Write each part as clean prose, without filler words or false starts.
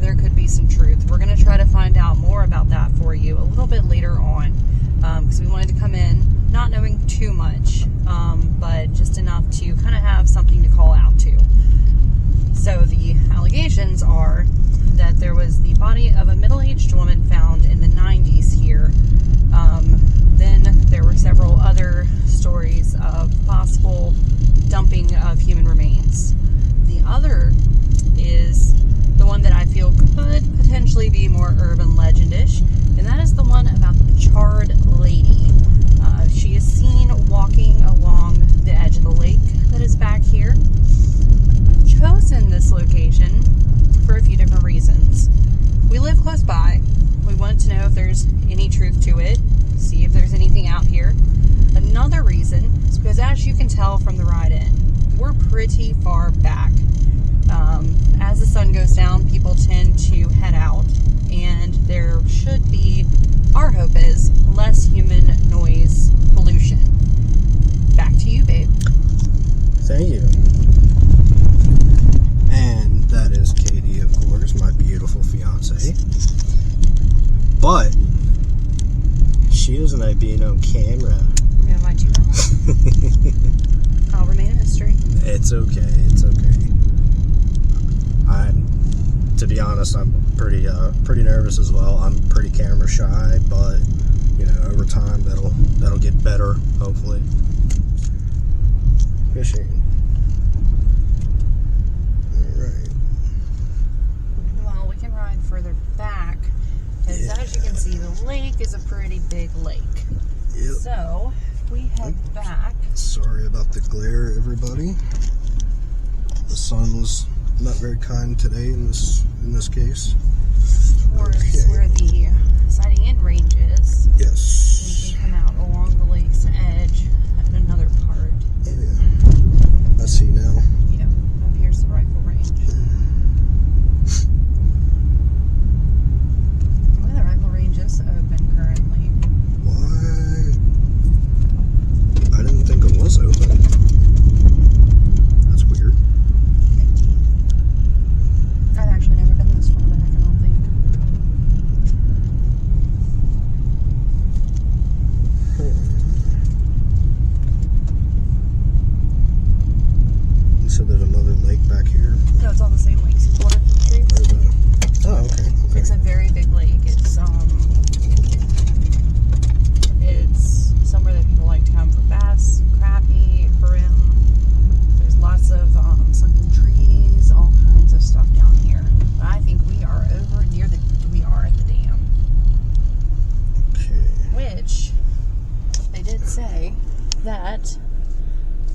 there could be some truth. We're going to try to find out more about that for you a little bit later on, because we wanted to come in not knowing too much, but just enough to kind of have something to call out to. So the allegations are that there was the body of a middle-aged woman found in the 90s here. Then there were several other stories of possible dumping of human remains. The other is the one that I feel could potentially be more urban legend-ish, and that is the one about the charred lady. She is seen walking along the edge of the lake that is back here. I've chosen this location for a few different reasons. We live close by. We wanted to know if there's any truth to it, see if there's anything out here. Another reason is because, as you can tell from the ride in, we're pretty far back. As the sun goes down, people tend to head out, and there should be, our hope is, less human noise pollution. Back to you, babe. Thank you. And that is Katie, of course, my beautiful fiance. But she doesn't being on camera. Yeah, why'd you not? I'll remain a mystery. It's okay. It's okay. To be honest, I'm pretty nervous as well. I'm pretty camera shy, but you know, over time that'll get better, hopefully. Fishing. All right. Well, we can ride further back, because as you can see, the lake is a pretty big lake. Yep. So if we head back. Sorry about the glare, everybody. The sun was not very kind today in this case. Towards where the sighting in range is. Yes. We can come out along the lake's edge at another part. Oh yeah. I see now. Yep. Up here's the rifle range. Well, the rifle range is open currently. Why? I didn't think it was open. That's weird. I've actually never been this far back, I don't think. You said there's another lake back here? No, it's all the same lakes. It's water trees. Where's that? Oh, okay. It's a very big lake. It's somewhere that people like to come for bass, crappie, brim. There's lots of sunken trees, all kinds of stuff down here. But I think we are over near we are at the dam. Okay. Which, they did say that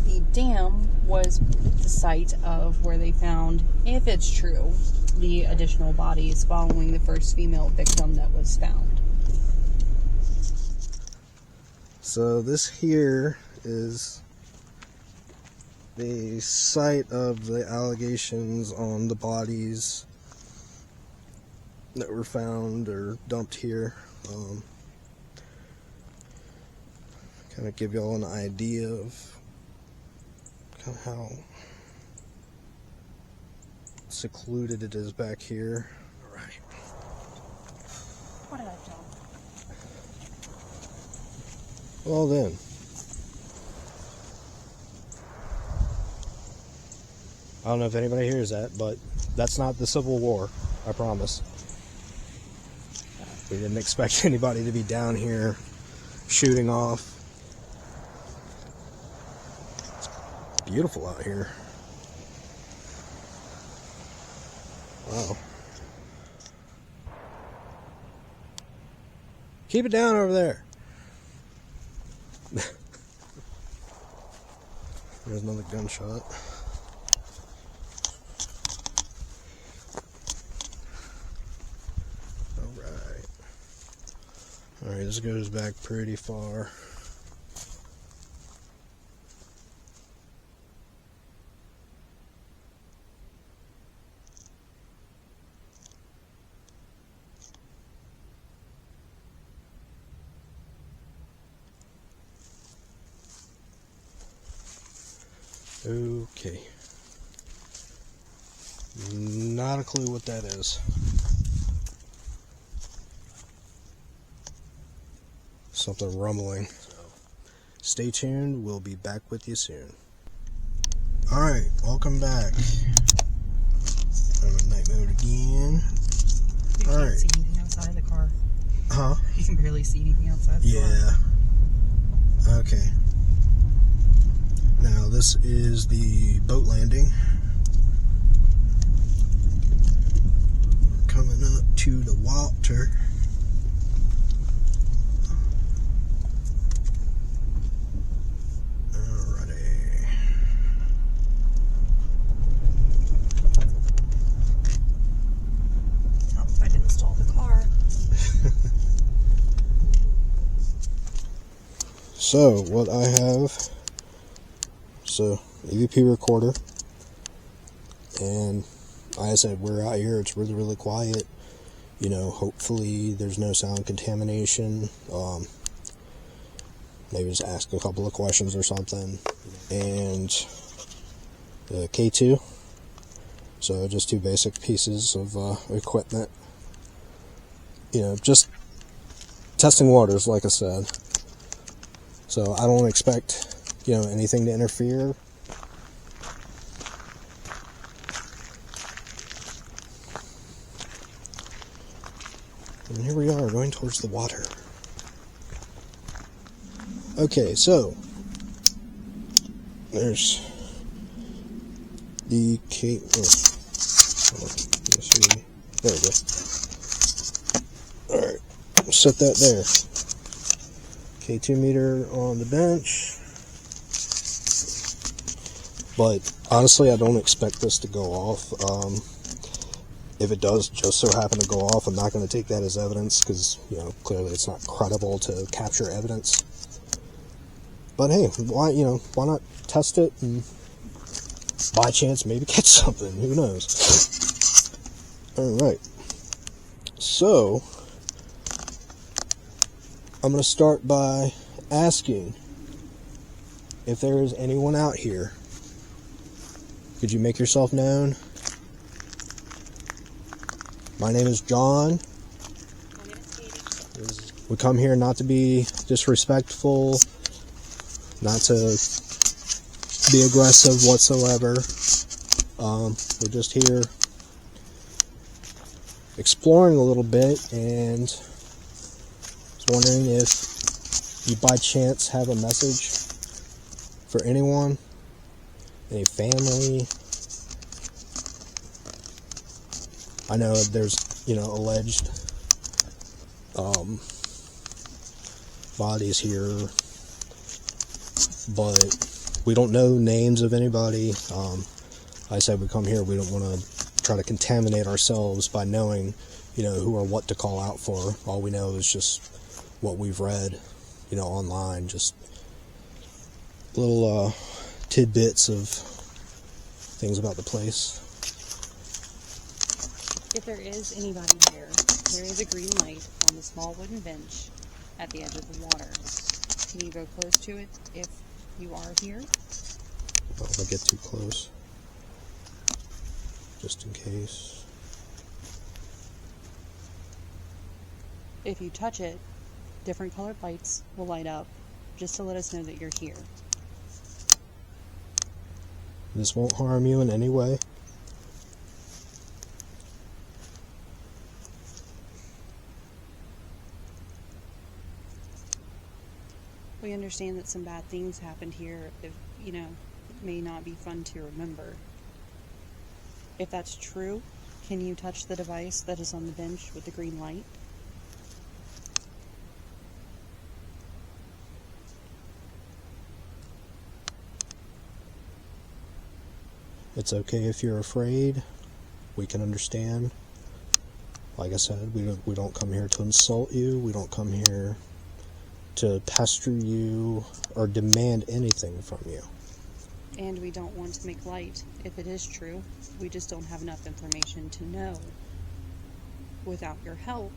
the dam was the site of where they found, if it's true, the additional bodies following the first female victim that was found. So this here is the site of the allegations on the bodies that were found or dumped here. Kind of give y'all an idea of kind of how secluded it is back here. All right. What did I tell? Well then. I don't know if anybody hears that, but that's not the Civil War, I promise. We didn't expect anybody to be down here shooting off. It's beautiful out here. Wow. Keep it down over there. There's another gunshot. Alright, this goes back pretty far. Okay. Not a clue what that is. something rumbling. So stay tuned. We'll be back with you soon. Alright, welcome back. I'm in night mode again. You can't see anything outside the car. Huh? You can barely see anything outside the car. Yeah. Okay. Now this is the boat landing. We're coming up to the water. Alrighty. Help if I didn't stall the car. So what I have, so EVP recorder, and like I said, we're out here, it's really, really quiet. You know, hopefully there's no sound contamination. Maybe just ask a couple of questions or something. And the K2, so just two basic pieces of equipment. You know, just testing waters, like I said. So I don't expect, you know, anything to interfere. And here we are, going towards the water. Okay, so there's the K. Oh, hold on, let me see. There we go. All right, set that there. K2 meter on the bench. But honestly, I don't expect this to go off. If it does just so happen to go off, I'm not going to take that as evidence because, you know, clearly it's not credible to capture evidence. But hey, why not test it and by chance maybe catch something? Who knows? All right. So I'm going to start by asking if there is anyone out here. Could you make yourself known? My name is John. My name is Katie. We come here not to be disrespectful, not to be aggressive whatsoever. We're just here exploring a little bit, and was wondering if you by chance have a message for anyone, any family. I know there's, you know, alleged bodies here, but we don't know names of anybody. Like I said, we come here, we don't want to try to contaminate ourselves by knowing, you know, who or what to call out for. All we know is just what we've read, you know, online, just little tidbits of things about the place. If there is anybody here, there is a green light on the small wooden bench at the edge of the water. Can you go close to it if you are here? Don't want to get too close, just in case. If you touch it, different colored lights will light up just to let us know that you're here. This won't harm you in any way. We understand that some bad things happened here. If, you know, it may not be fun to remember. If that's true, can you touch the device that is on the bench with the green light? It's okay if you're afraid. We can understand. Like I said, we don't come here to insult you. We don't come here to pester you or demand anything from you. And we don't want to make light if it is true. We just don't have enough information to know, without your help,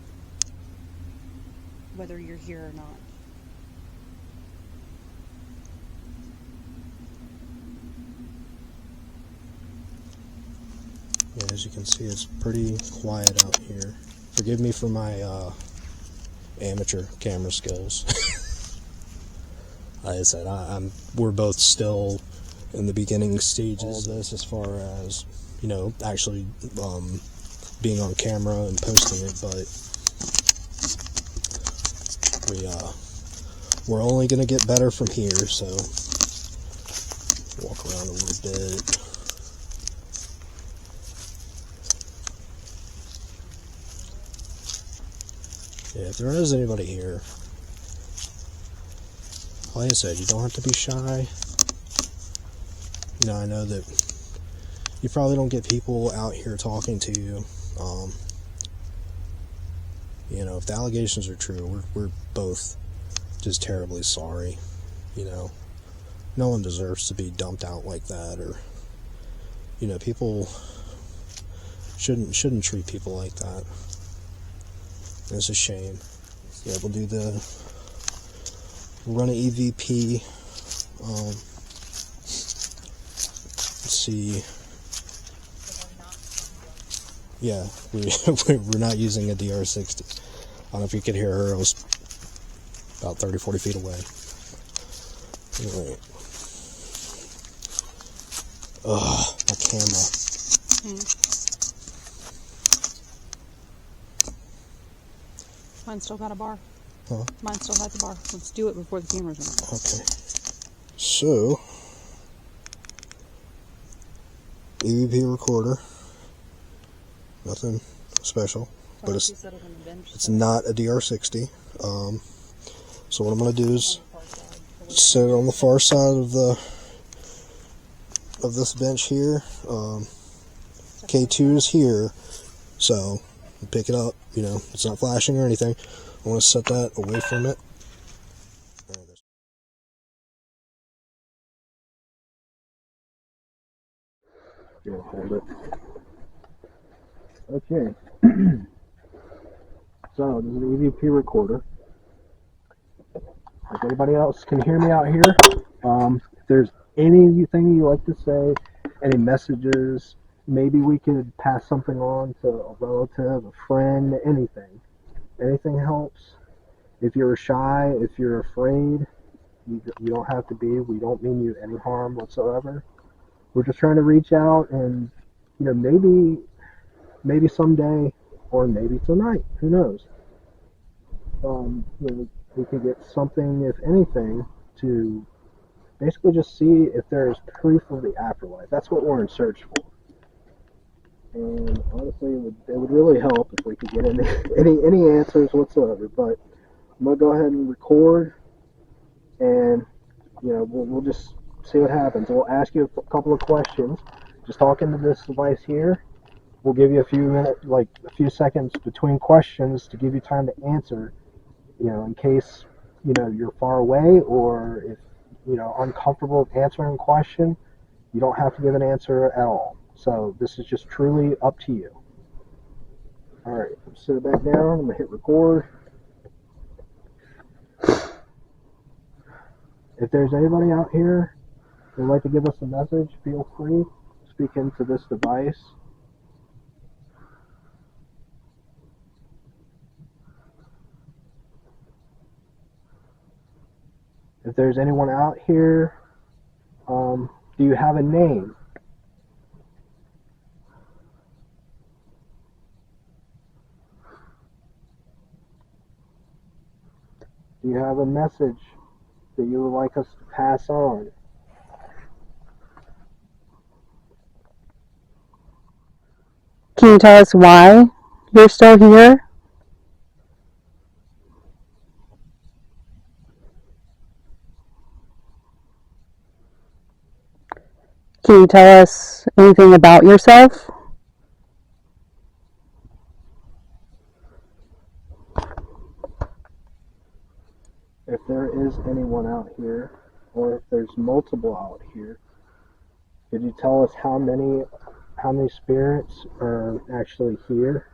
whether you're here or not. Yeah, as you can see, it's pretty quiet out here. Forgive me for my amateur camera skills. like I said, we're both still in the beginning stages of this as far as, you know, actually being on camera and posting it, but we're only going to get better from here, so walk around a little bit. Yeah, if there is anybody here, like I said, you don't have to be shy. You know, I know that you probably don't get people out here talking to you. You know, if the allegations are true, we're both just terribly sorry. You know, no one deserves to be dumped out like that, or, you know, people shouldn't treat people like that. It's a shame. Yeah, we'll do run an EVP. Let's see. Yeah, we're not using a DR60. I don't know if you could hear her. I was about 30-40 feet away. Anyway. Ugh, my camera. Mine still got a bar. Huh? Mine still has a bar. Let's do it before the camera's on. Okay. So, EVP recorder. Nothing special, but it's not a DR60. So what I'm going to do is sit on the far side of this bench here. K2 is here, so pick it up. You know, it's not flashing or anything. I want to set that away from it. Here, hold it. Okay. So this is an EVP recorder. If anybody else can hear me out here, if there's anything you like to say, any messages, maybe we could pass something on to a relative, a friend, anything. Anything helps. If you're shy, if you're afraid, you don't have to be. We don't mean you any harm whatsoever. We're just trying to reach out and, you know, maybe someday, or maybe tonight, who knows. You know, we can get something, if anything, to basically just see if there's proof of the afterlife. That's what we're in search for. And honestly, it would really help if we could get any answers whatsoever. But I'm gonna go ahead and record, and you know, we'll just see what happens. We'll ask you a couple of questions. Just talk into this device here. We'll give you a few seconds between questions to give you time to answer. You know, in case, you know, you're far away, or if, you know, uncomfortable answering a question, you don't have to give an answer at all. So this is just truly up to you. All right, sit it back down. I'm gonna hit record. If there's anybody out here who would like to give us a message, feel free. Speak into this device. If there's anyone out here, do you have a name? Do you have a message that you would like us to pass on? Can you tell us why you're still here? Can you tell us anything about yourself? If there is anyone out here, or if there's multiple out here, could you tell us how many spirits are actually here?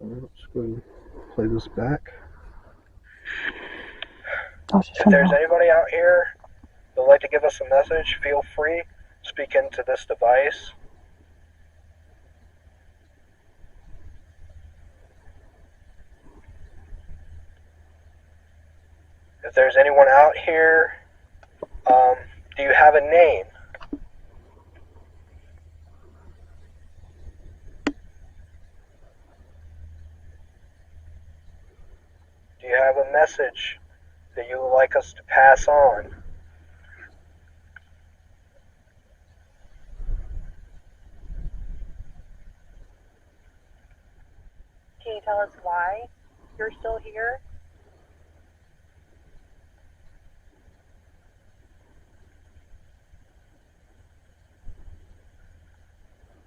Let's go play this back. If there's anybody out here that would like to give us a message, feel free. Speak into this device. If there's anyone out here, do you have a name? Do you have a message that you would like us to pass on? Can you tell us why you're still here?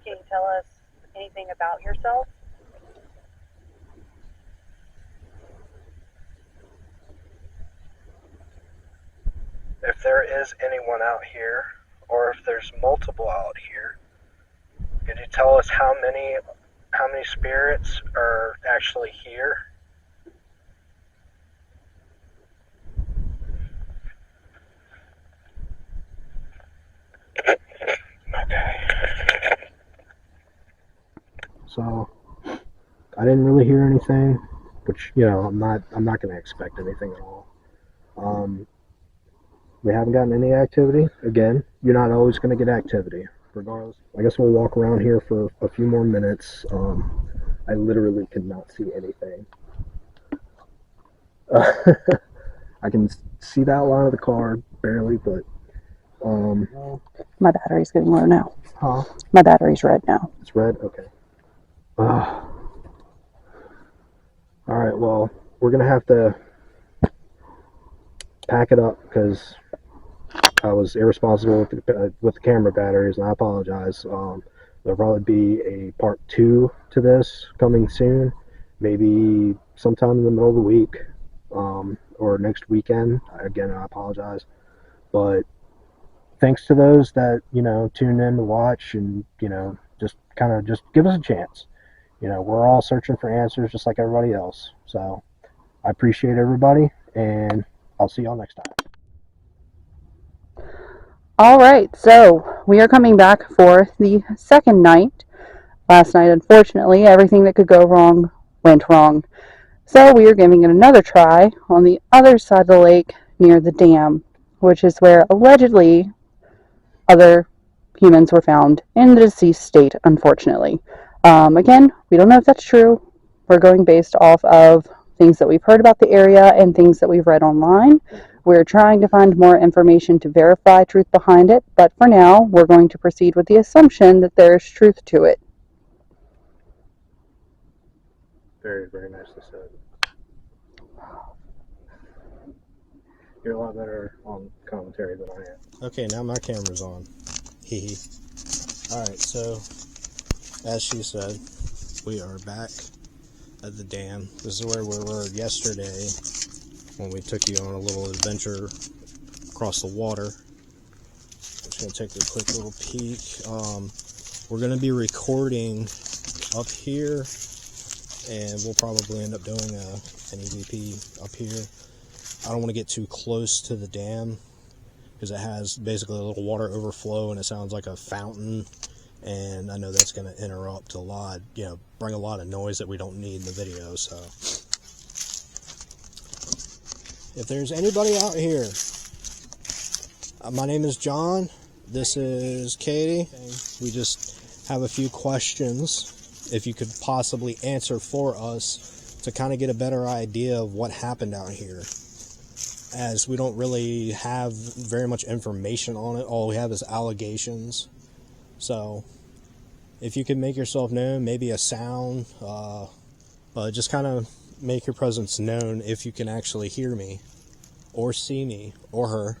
Can you tell us anything about yourself? If there is anyone out here, or if there's multiple out here, could you tell us how many spirits are actually here? Okay. So I didn't really hear anything, which, you know, I'm not going to expect anything at all. We haven't gotten any activity. Again, you're not always going to get activity, regardless. I guess we'll walk around here for a few more minutes. I literally could not see anything. I can see the outline of the car, barely, but... My battery's getting low now. Huh? My battery's red now. It's red? Okay. Alright, well, we're going to have to pack it up because I was irresponsible with the camera batteries, and I apologize. There'll probably be a part 2 to this coming soon, maybe sometime in the middle of the week, or next weekend. Again, I apologize, but thanks to those that, you know, tune in to watch and, you know, just give us a chance. You know, we're all searching for answers just like everybody else. So I appreciate everybody, and I'll see y'all next time. All right, so we are coming back for the second night. Last night, unfortunately, everything that could go wrong went wrong. So we are giving it another try on the other side of the lake near the dam, which is where allegedly other humans were found in the deceased state, unfortunately. Again, we don't know if that's true. We're going based off of things that we've heard about the area and things that we've read online. We're trying to find more information to verify truth behind it, but for now, we're going to proceed with the assumption that there is truth to it. Very, very nicely said. You're a lot better on commentary than I am. Okay, now my camera's on. Hee hee. Alright, so, as she said, we are back at the dam. This is where we were yesterday when we took you on a little adventure across the water. I'm just going to take a quick little peek. We're going to be recording up here, and we'll probably end up doing an EVP up here. I don't want to get too close to the dam because it has basically a little water overflow and it sounds like a fountain, and I know that's going to interrupt a lot, you know, bring a lot of noise that we don't need in the video. So if there's anybody out here, my name is John, this is Katie. We just have a few questions if you could possibly answer for us to kind of get a better idea of what happened out here, as we don't really have very much information on it. All we have is allegations. So if you could make yourself known, maybe a sound, just kind of make your presence known if you can actually hear me or see me or her.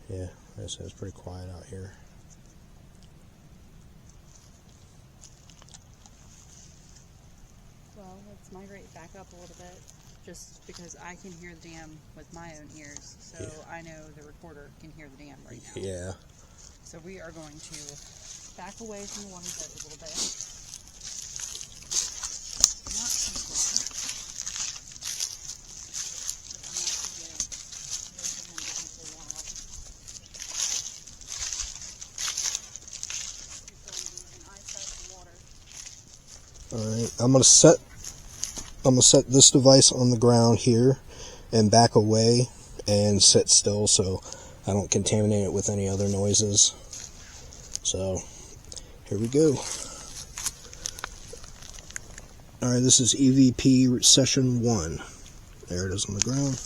Yeah, it's pretty quiet out here. Well, let's migrate back up a little bit, just because I can hear the dam with my own ears, so yeah. I know the recorder can hear the dam right now. Yeah. So we are going to back away from the water's edge a little bit. Not too far. Alright, I'm gonna set this device on the ground here and back away and sit still so I don't contaminate it with any other noises. So here we go. Alright, this is EVP session 1. There it is on the ground.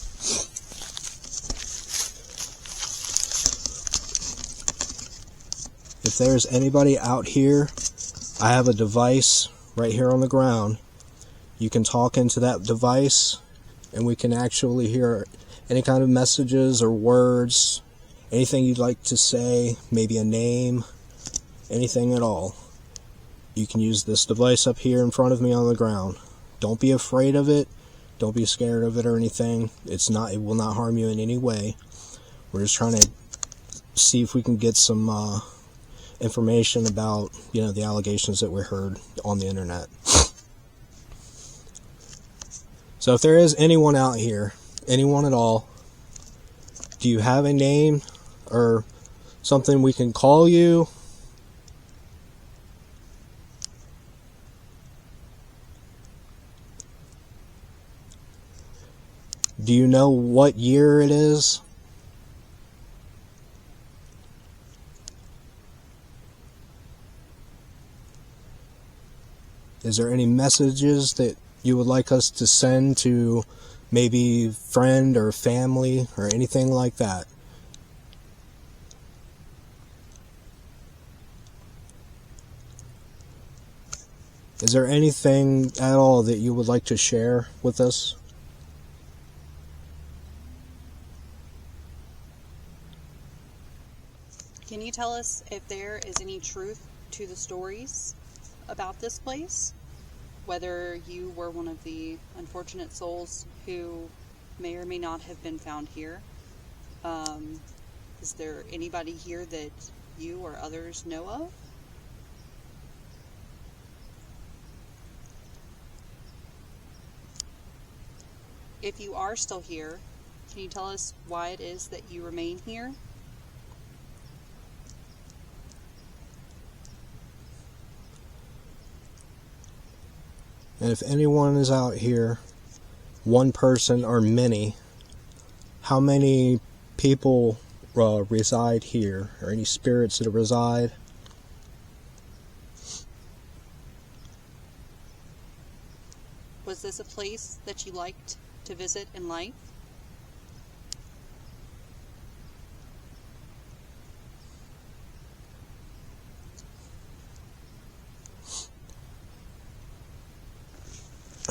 If there's anybody out here, I have a device right here on the ground. You can talk into that device and we can actually hear any kind of messages or words, anything you'd like to say, maybe a name, anything at all. You can use this device up here in front of me on the ground. Don't be afraid of it. Don't be scared of it or anything. It will not harm you in any way. We're just trying to see if we can get some information about, the allegations that we heard on the internet. So if there is anyone out here, anyone at all, do you have a name or something we can call you? Do you know what year it is? Is there any messages that you would like us to send to maybe friend or family or anything like that? Is there anything at all that you would like to share with us? Can you tell us if there is any truth to the stories about this place? Whether you were one of the unfortunate souls who may or may not have been found here. Is there anybody here that you or others know of? If you are still here, can you tell us why it is that you remain here? And if anyone is out here, one person or many, how many people reside here, or any spirits that reside? Was this a place that you liked to visit in life?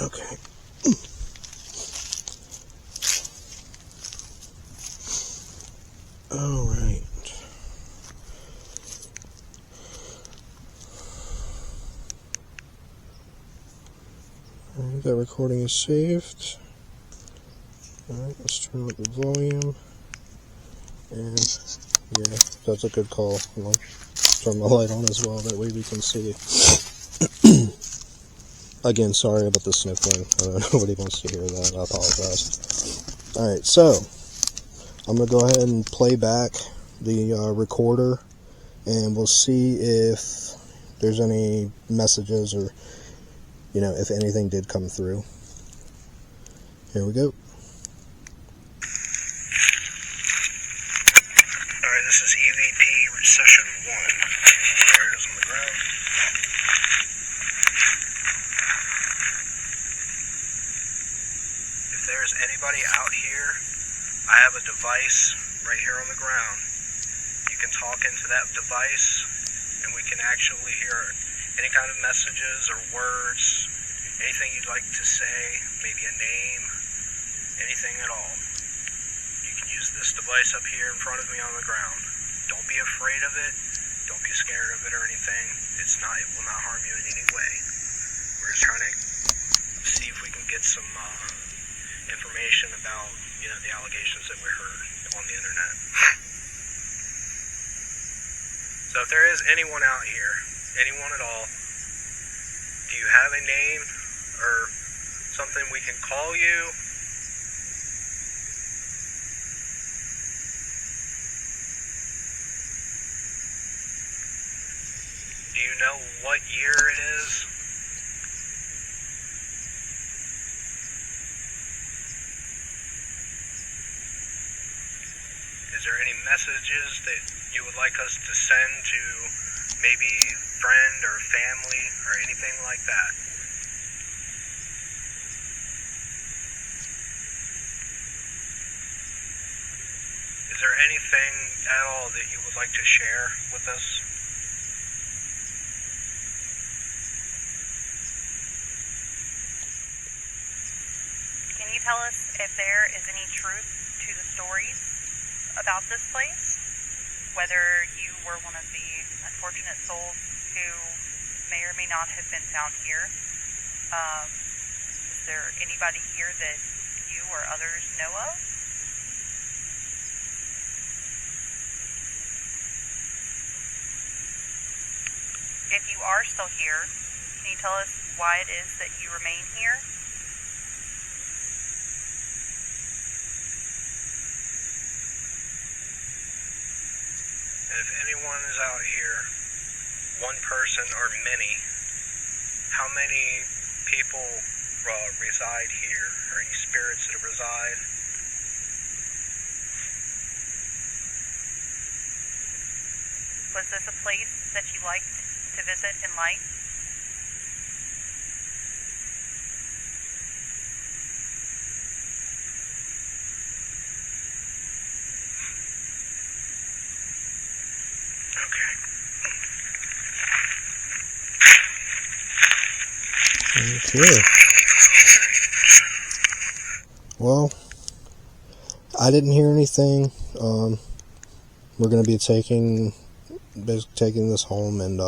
Okay. All right. That recording is saved. Alright, let's turn up the volume. And yeah, that's a good call. Turn my light on as well, that way we can see. Again, sorry about the sniffling. Nobody wants to hear that. I apologize. Alright, so I'm going to go ahead and play back the recorder, and we'll see if there's any messages or, if anything did come through. Here we go. Alright, this is EVP session 1. There it is on the ground. If there's anybody out here, I have a device right here on the ground. You can talk into that device, and we can actually hear any kind of messages or words, anything you'd like to say, maybe a name, anything at all. You can use this device up here in front of me on the ground. Don't be afraid of it. Don't be scared of it or anything. It will not harm you in any way. We're just trying to see if we can get some information about, the allegations that we heard on the internet. So if if there is anyone out here, anyone at all, do you have a name or something we can call you? Do you know what year it is? Is there any messages that you would like us to send to maybe friend or family or anything like that? Is there anything at all that you would like to share with us? Can you tell us if there is any truth to the stories about this place? Whether you were one of the unfortunate souls who may or may not have been found here. Is there anybody here that you or others know of? If you are still here, can you tell us why it is that you remain here? And if anyone is out here, one person or many, how many people reside here, or any spirits that reside? Was this a place that you liked to visit and like? Okay. Well, I didn't hear anything. We're going to be taking this home and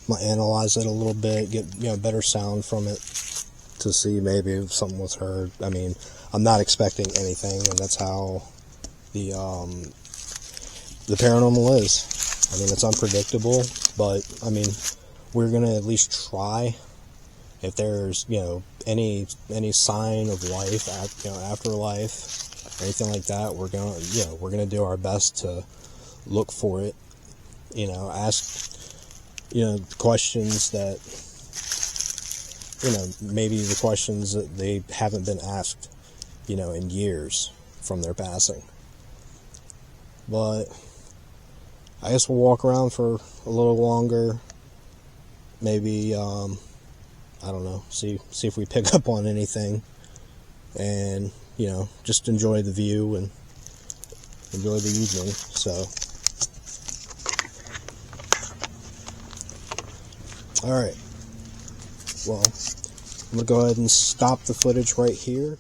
might analyze it a little bit, get better sound from it to see maybe if something was heard. I mean, I'm not expecting anything, and that's how the paranormal is. I mean, it's unpredictable, but I mean, we're going to at least try. If there's, any sign of life, afterlife, anything like that, we're gonna do our best to look for it. Ask, questions that, maybe the questions that they haven't been asked, in years from their passing. But I guess we'll walk around for a little longer. Maybe, I don't know, see if we pick up on anything, and just enjoy the view and enjoy the evening. So, all right, well, I'm gonna go ahead and stop the footage right here.